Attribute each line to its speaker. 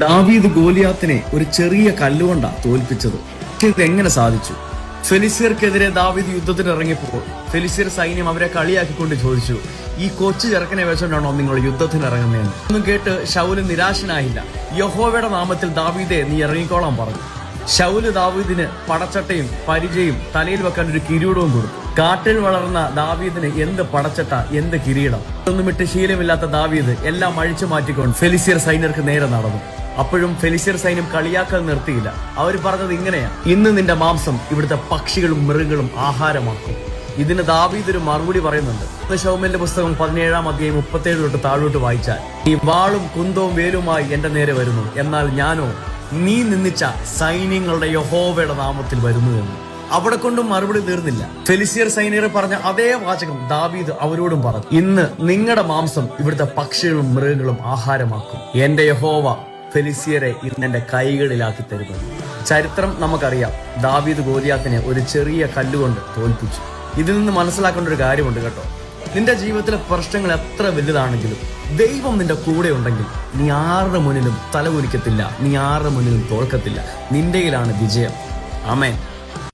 Speaker 1: ദാവീദ് ഗോലിയാത്തിനെ ഒരു ചെറിയ കല്ലുകൊണ്ടാ തോൽപ്പിച്ചത്. ഇതെങ്ങനെ സാധിച്ചു? ഫെലിസ്ത്യർക്കെതിരെ ദാവീദ് യുദ്ധത്തിന് ഇറങ്ങിയപ്പോൾ ഫെലിസ്ത്യർ സൈന്യം അവരെ കളിയാക്കിക്കൊണ്ട് ചോദിച്ചു, ഈ കൊച്ചു ചെറുക്കനെ വെച്ചോണ്ടാണോ നിങ്ങൾ യുദ്ധത്തിന് ഇറങ്ങുന്നതെന്ന്. ഒന്നും കേട്ട് ശൗല് നിരാശനായില്ല. യഹോവയുടെ നാമത്തിൽ ദാവീദെ നീ ഇറങ്ങിക്കോളാൻ പറഞ്ഞു. ശൗല് ദാവീദിന് പടച്ചട്ടയും പരിചയും തലയിൽ വെക്കാൻ ഒരു കിരീടവും കൊടുത്തു. കാട്ടിൽ വളർന്ന ദാവീദിന് എന്ത് പടച്ചട്ട, എന്ത് കിരീടം. ഒന്നും വിട്ട് ശീലമില്ലാത്ത ദാവീദ് എല്ലാം അഴിച്ചു മാറ്റിക്കൊണ്ട് ഫെലിസ്ത്യർ സൈന്യർക്ക് നേരെ നടന്നു. അപ്പോഴും ഫെലിസ്ത്യർ സൈന്യം കളിയാക്കൽ നിർത്തിയില്ല. അവർ പറഞ്ഞത് ഇങ്ങനെയാ, ഇന്ന് നിന്റെ മാംസം ഇവിടുത്തെ പക്ഷികളും മൃഗങ്ങളും ആഹാരമാക്കും. ഇതിന് ദാവീദ് ഒരു മറുപടി പറയുന്നുണ്ട്. ശൗമേലിന്റെ പുസ്തകം 17-ാം അധ്യായം 37 തൊട്ട് താഴോട്ട് വായിച്ചാൽ, നീ വാളും കുന്തവും വേലുമായി എന്റെ നേരെ വരുന്നു, എന്നാൽ ഞാനോ നീ നിന്ദിച്ച സൈന്യങ്ങളുടെ യഹോവയുടെ നാമത്തിൽ വരുന്നു എന്ന്. അവിടെ കൊണ്ടും മറുപടി തീർന്നില്ല. ഫെലിസ്ത്യർ സൈനികർ പറഞ്ഞ അതേ വാചകം ദാവീദ് അവരോടും പറഞ്ഞു, ഇന്ന് നിങ്ങളുടെ മാംസം ഇവിടുത്തെ പക്ഷികളും മൃഗങ്ങളും ആഹാരമാക്കും. എന്റെ യഹോവ ഫെലിസ്ത്യരെ ഇന്ന് എന്റെ കൈകളിലാക്കി തരുന്നത്. ചരിത്രം നമുക്കറിയാം. ദാവീദ് ഗോലിയാത്തിനെ ഒരു ചെറിയ കല്ലുകൊണ്ട് തോൽപ്പിച്ചു. ഇതിൽ നിന്ന് മനസ്സിലാക്കേണ്ട ഒരു കാര്യമുണ്ട് കേട്ടോ. നിന്റെ ജീവിതത്തിലെ പ്രശ്നങ്ങൾ എത്ര വലുതാണെങ്കിലും ദൈവം നിന്റെ കൂടെ ഉണ്ടെങ്കിൽ നീ ആരുടെ മുന്നിലും തല കുനിക്കത്തില്ല, നീ ആരുടെ മുന്നിലും തോൽക്കത്തില്ല. നിന്റെയിലാണ് വിജയം. ആമേൻ.